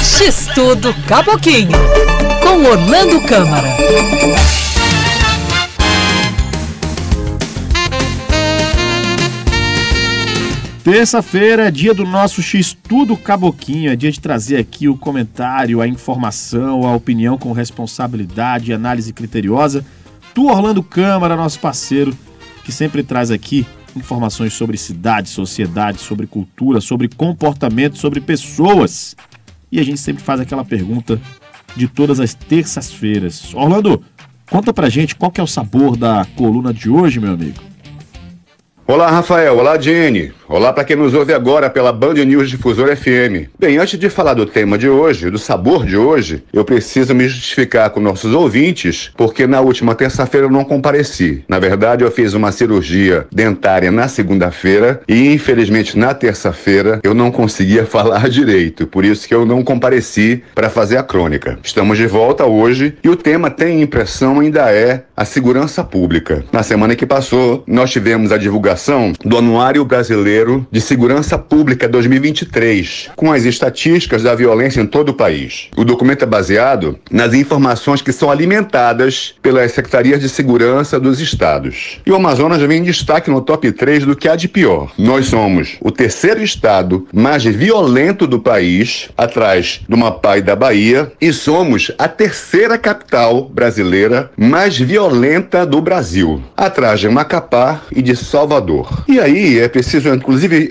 X-Tudo Caboquinho, com Orlando Câmara. Terça-feira é dia do nosso X-Tudo Caboquinho, é dia de trazer aqui o comentário, a informação, a opinião com responsabilidade e análise criteriosa do Orlando Câmara, nosso parceiro, que sempre traz aqui informações sobre cidade, sociedade, sobre cultura, sobre comportamento, sobre pessoas. E a gente sempre faz aquela pergunta de todas as terças-feiras. Orlando, conta pra gente qual que é o sabor da coluna de hoje, meu amigo. Olá, Rafael. Olá, Jenny. Olá para quem nos ouve agora pela Band News Difusor FM. Bem, antes de falar do tema de hoje, do sabor de hoje, eu preciso me justificar com nossos ouvintes, porque na última terça-feira eu não compareci. Na verdade, eu fiz uma cirurgia dentária na segunda-feira e, infelizmente, na terça-feira eu não conseguia falar direito. Por isso que eu não compareci para fazer a crônica. Estamos de volta hoje e o tema, tem impressão, ainda é a segurança pública. Na semana que passou, nós tivemos a divulgação do Anuário Brasileiro de Segurança Pública 2023, com as estatísticas da violência em todo o país. O documento é baseado nas informações que são alimentadas pelas secretarias de segurança dos estados. E o Amazonas vem em destaque no top 3 do que há de pior. Nós somos o terceiro estado mais violento do país, atrás do Amapá e da Bahia, e somos a terceira capital brasileira mais violenta do Brasil, atrás de Macapá e de Salvador. E aí é preciso, inclusive,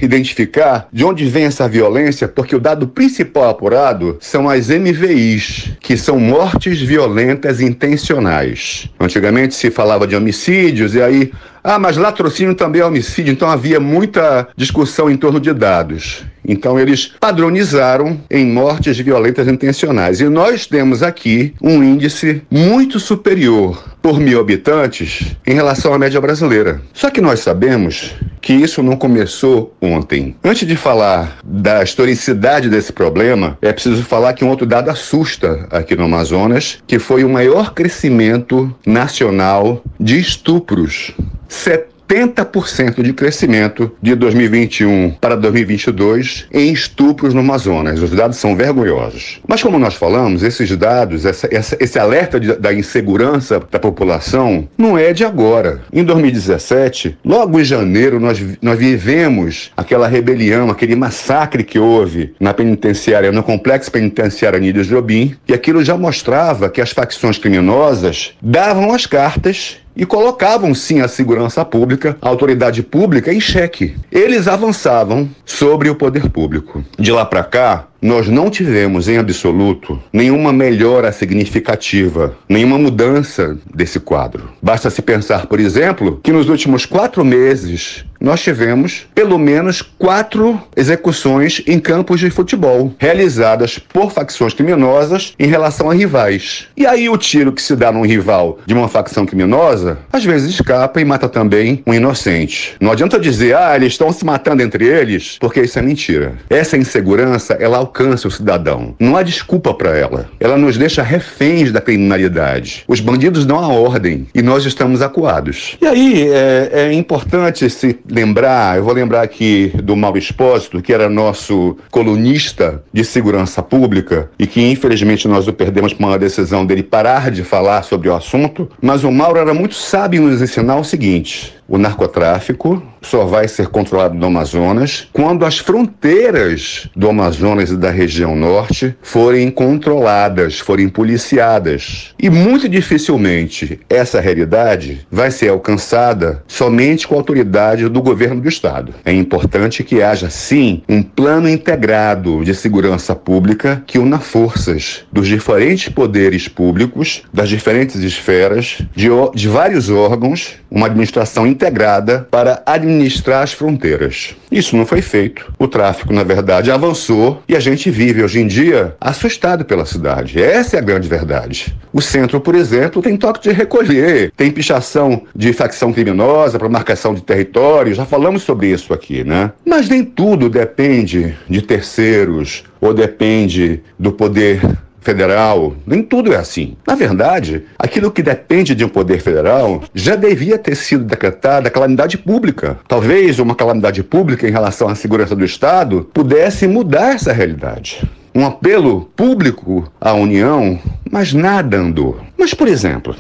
identificar de onde vem essa violência, porque o dado principal apurado são as MVIs, que são mortes violentas intencionais. Antigamente se falava de homicídios, e aí, mas latrocínio também é homicídio, então havia muita discussão em torno de dados. Então eles padronizaram em mortes violentas intencionais. E nós temos aqui um índice muito superior por 1.000 habitantes em relação à média brasileira. Só que nós sabemos que isso não começou ontem. Antes de falar da historicidade desse problema, é preciso falar que um outro dado assusta aqui no Amazonas, que foi o maior crescimento nacional de estupros. 70% de crescimento de 2021 para 2022 em estupros no Amazonas. Os dados são vergonhosos. Mas como nós falamos, esses dados, esse alerta da insegurança da população não é de agora. Em 2017, logo em janeiro, nós vivemos aquela rebelião, aquele massacre que houve na penitenciária, no complexo penitenciário Anísio Jobim, e aquilo já mostrava que as facções criminosas davam as cartas e colocavam, sim, a segurança pública, a autoridade pública em xeque. Eles avançavam sobre o poder público. De lá para cá, nós não tivemos, em absoluto, nenhuma melhora significativa, nenhuma mudança desse quadro. Basta se pensar, por exemplo, que nos últimos 4 meses nós tivemos pelo menos 4 execuções em campos de futebol, realizadas por facções criminosas em relação a rivais. E aí o tiro que se dá num rival de uma facção criminosa, às vezes escapa e mata também um inocente. Não adianta dizer, eles estão se matando entre eles, porque isso é mentira. Essa insegurança, ela alcança o cidadão. Não há desculpa para ela. Ela nos deixa reféns da criminalidade. Os bandidos dão a ordem e nós estamos acuados. E aí é importante se lembrar, eu vou lembrar aqui do Mauro Expósito, que era nosso colunista de segurança pública e que infelizmente nós o perdemos por uma decisão dele parar de falar sobre o assunto, mas o Mauro era muito sábio em nos ensinar o seguinte: o narcotráfico só vai ser controlado no Amazonas quando as fronteiras do Amazonas e da região norte forem controladas, forem policiadas. E muito dificilmente essa realidade vai ser alcançada somente com a autoridade do governo do estado. É importante que haja, sim, um plano integrado de segurança pública que una forças dos diferentes poderes públicos, das diferentes esferas, de vários órgãos, uma administração integrada para administrar as fronteiras. Isso não foi feito. O tráfico, na verdade, avançou e a gente vive hoje em dia assustado pela cidade. Essa é a grande verdade. O centro, por exemplo, tem toque de recolher, tem pichação de facção criminosa para marcação de território, já falamos sobre isso aqui, né? Mas nem tudo depende de terceiros ou depende do poder federal, nem tudo é assim. Na verdade, aquilo que depende de um poder federal já devia ter sido decretada calamidade pública. Talvez uma calamidade pública em relação à segurança do Estado pudesse mudar essa realidade. um apelo público à União, mas nada andou. Mas, por exemplo,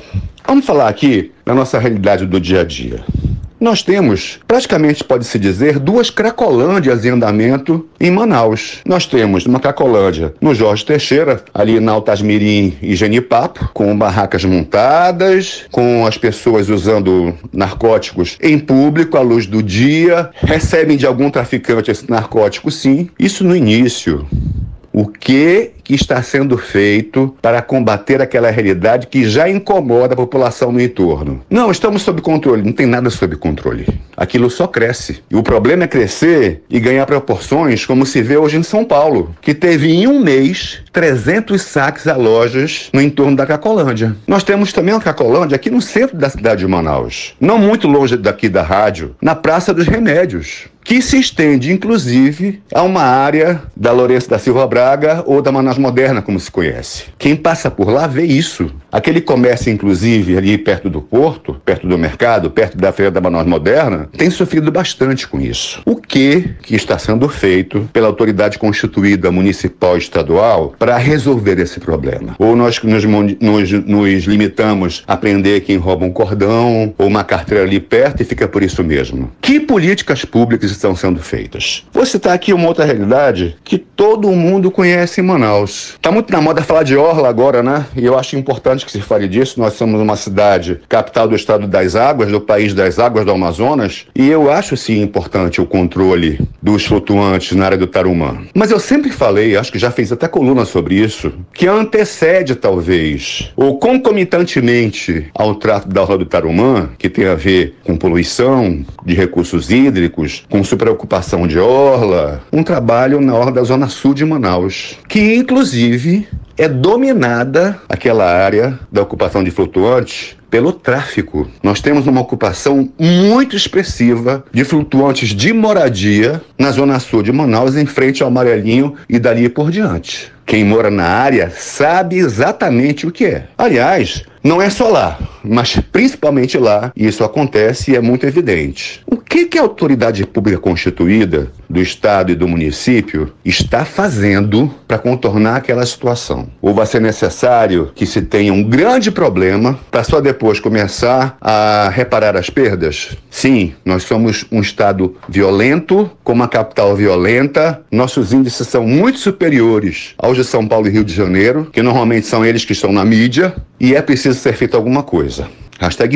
vamos falar aqui da nossa realidade do dia a dia. Nós temos, praticamente pode-se dizer, 2 cracolândias em andamento em Manaus. Nós temos uma cracolândia no Jorge Teixeira, ali na Altasmirim e Genipapo, com barracas montadas, com as pessoas usando narcóticos em público, à luz do dia, recebem de algum traficante esse narcótico, sim. Isso no início. O que está sendo feito para combater aquela realidade que já incomoda a população no entorno? Não, estamos sob controle. Não tem nada sob controle. Aquilo só cresce. E o problema é crescer e ganhar proporções como se vê hoje em São Paulo, que teve em um mês 300 saques a lojas no entorno da Cracolândia. Nós temos também uma Cracolândia aqui no centro da cidade de Manaus, não muito longe daqui da rádio, na Praça dos Remédios, que se estende, inclusive, a uma área da Lourenço da Silva Braga ou da Manaus Moderna, como se conhece. Quem passa por lá vê isso. Aquele comércio, inclusive, ali perto do porto, perto do mercado, perto da feira da Manaus Moderna, tem sofrido bastante com isso. O que está sendo feito pela autoridade constituída municipal e estadual para resolver esse problema? Ou nós nos limitamos a prender quem rouba um cordão ou uma carteira ali perto e fica por isso mesmo? Que políticas públicas estão sendo feitas? Vou citar aqui uma outra realidade que todo mundo conhece em Manaus. Está muito na moda falar de orla agora, né? E eu acho importante que se fale disso. Nós somos uma cidade, capital do estado das águas, do país das águas do Amazonas, e eu acho sim importante o controle dos flutuantes na área do Tarumã. Mas eu sempre falei, acho que já fiz até coluna sobre isso, que antecede talvez, ou concomitantemente ao trato da orla do Tarumã, que tem a ver com poluição de recursos hídricos, com superocupação de orla, um trabalho na orla da Zona Sul de Manaus, que inclusive é dominada aquela área da ocupação de flutuantes pelo tráfico. Nós temos uma ocupação muito expressiva de flutuantes de moradia na Zona Sul de Manaus, em frente ao Amarelinho e dali por diante. Quem mora na área sabe exatamente o que é. Aliás, não é só lá, mas principalmente lá, e isso acontece e é muito evidente. O que a autoridade pública constituída do Estado e do município está fazendo para contornar aquela situação? Ou vai ser necessário que se tenha um grande problema para só depois começar a reparar as perdas? Sim, nós somos um Estado violento, com uma capital violenta, nossos índices são muito superiores aos de São Paulo e Rio de Janeiro, que normalmente são eles que estão na mídia, e é preciso ser feito alguma coisa.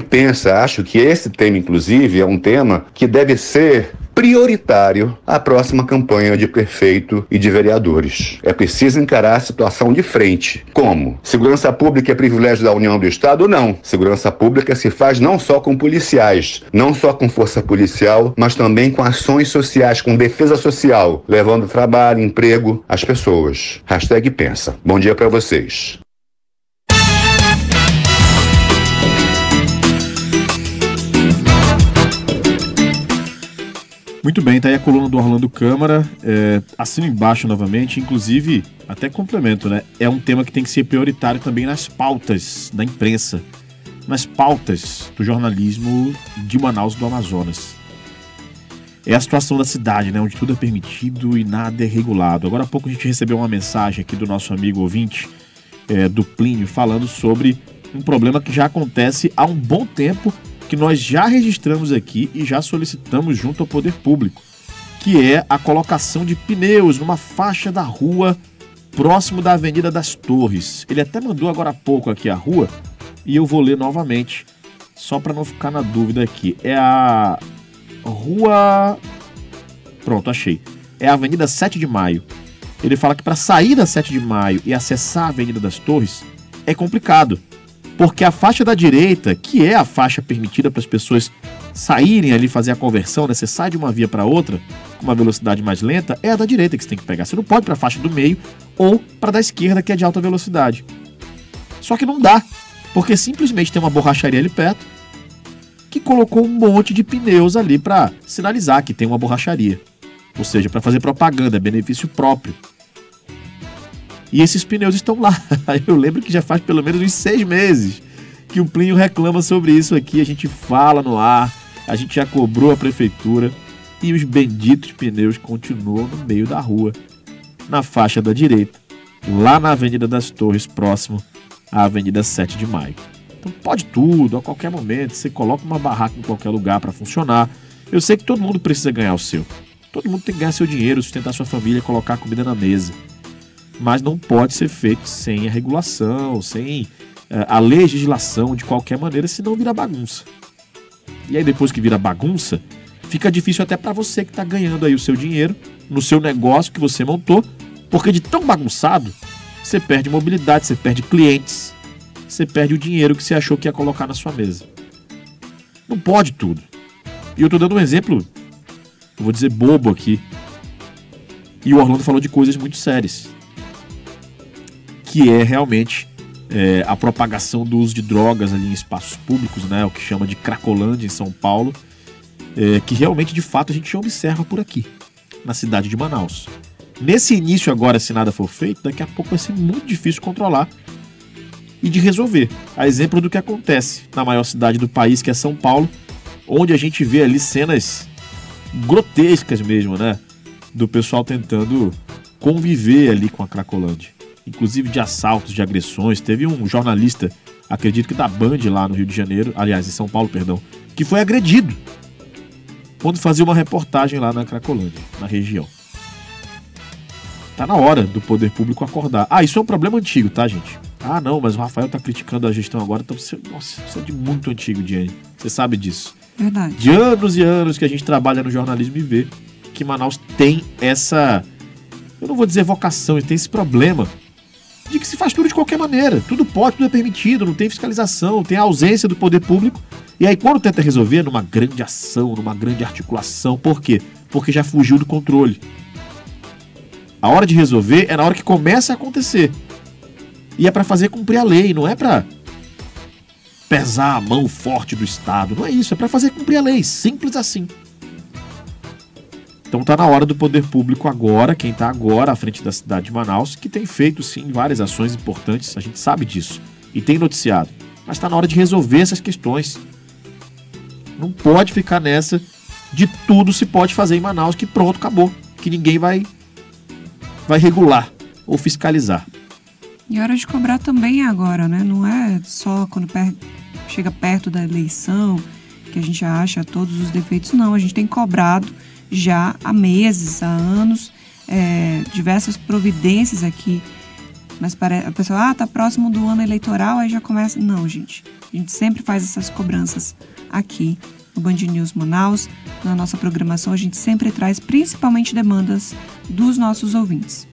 #pensa, acho que esse tema, inclusive, é um tema que deve ser prioritário à próxima campanha de prefeito e de vereadores. É preciso encarar a situação de frente. Como? Segurança pública é privilégio da União do Estado? Não. Segurança pública se faz não só com policiais, não só com força policial, mas também com ações sociais, com defesa social, levando trabalho, emprego às pessoas. #pensa. Bom dia para vocês. Muito bem, tá aí a coluna do Orlando Câmara, assino embaixo novamente, inclusive, até complemento, né? É um tema que tem que ser prioritário também nas pautas da imprensa, nas pautas do jornalismo de Manaus do Amazonas. É a situação da cidade, né? Onde tudo é permitido e nada é regulado. Agora há pouco a gente recebeu uma mensagem aqui do nosso amigo ouvinte, do Plínio, falando sobre um problema que já acontece há um bom tempo, que nós já registramos aqui e já solicitamos junto ao poder público, que é a colocação de pneus numa faixa da rua próximo da Avenida das Torres. Ele até mandou agora há pouco aqui a rua e eu vou ler novamente, só para não ficar na dúvida aqui. É a rua... Pronto, achei. É a Avenida 7 de Maio. Ele fala que para sair da 7 de Maio e acessar a Avenida das Torres é complicado, porque a faixa da direita, que é a faixa permitida para as pessoas saírem ali, fazer a conversão, né? Você sai de uma via para outra com uma velocidade mais lenta, é a da direita que você tem que pegar. Você não pode ir para a faixa do meio ou para a da esquerda, que é de alta velocidade. Só que não dá, porque simplesmente tem uma borracharia ali perto que colocou um monte de pneus ali para sinalizar que tem uma borracharia. Ou seja, para fazer propaganda, benefício próprio. E esses pneus estão lá. Eu lembro que já faz pelo menos uns 6 meses que o Plínio reclama sobre isso aqui. A gente fala no ar, a gente já cobrou a prefeitura e os benditos pneus continuam no meio da rua, na faixa da direita. lá na Avenida das Torres, próximo à Avenida 7 de Maio. Então pode tudo, a qualquer momento, você coloca uma barraca em qualquer lugar para funcionar. Eu sei que todo mundo precisa ganhar o seu. Todo mundo tem que ganhar seu dinheiro, sustentar sua família, colocar comida na mesa. Mas não pode ser feito sem a regulação, sem a legislação de qualquer maneira, senão vira bagunça. E aí depois que vira bagunça, fica difícil até para você que está ganhando aí o seu dinheiro no seu negócio que você montou, porque de tão bagunçado, você perde mobilidade, você perde clientes, você perde o dinheiro que você achou que ia colocar na sua mesa. Não pode tudo. E eu tô dando um exemplo, eu vou dizer bobo aqui, e o Orlando falou de coisas muito sérias, que é realmente a propagação do uso de drogas ali em espaços públicos, né, o que chama de Cracolândia em São Paulo, que realmente, de fato, a gente observa por aqui, na cidade de Manaus. Nesse início agora, se nada for feito, daqui a pouco vai ser muito difícil controlar e de resolver. A exemplo do que acontece na maior cidade do país, que é São Paulo, onde a gente vê ali cenas grotescas mesmo, né, do pessoal tentando conviver ali com a Cracolândia. Inclusive de assaltos, de agressões. Teve um jornalista, acredito que da Band lá no Rio de Janeiro, aliás, em São Paulo, perdão, que foi agredido quando fazia uma reportagem lá na Cracolândia, na região. Tá na hora do poder público acordar. Isso é um problema antigo, tá, gente? Não, mas o Rafael tá criticando a gestão agora, então nossa, isso é de muito antigo, Diane. Você sabe disso. Verdade. De anos e anos que a gente trabalha no jornalismo e vê que Manaus tem essa, eu não vou dizer vocação, tem esse problema de que se faz tudo de qualquer maneira. Tudo pode, tudo é permitido, não tem fiscalização, tem a ausência do poder público. E aí quando tenta resolver, numa grande ação, numa grande articulação. Por quê? Porque já fugiu do controle. A hora de resolver é na hora que começa a acontecer. E é para fazer cumprir a lei, não é para pesar a mão forte do Estado. Não é isso, é para fazer cumprir a lei. Simples assim. Então tá na hora do poder público agora, quem tá agora à frente da cidade de Manaus, que tem feito sim várias ações importantes, a gente sabe disso, e tem noticiado. Mas tá na hora de resolver essas questões. Não pode ficar nessa de tudo se pode fazer em Manaus, que pronto, acabou. Que ninguém vai regular ou fiscalizar. E hora de cobrar também agora, né? Não é só quando chega perto da eleição que a gente acha todos os defeitos, não. A gente tem cobrado já há meses, há anos, diversas providências aqui. Mas a pessoa, tá próximo do ano eleitoral, aí já começa. Não, gente. A gente sempre faz essas cobranças aqui no Band News Manaus. Na nossa programação, a gente sempre traz principalmente demandas dos nossos ouvintes.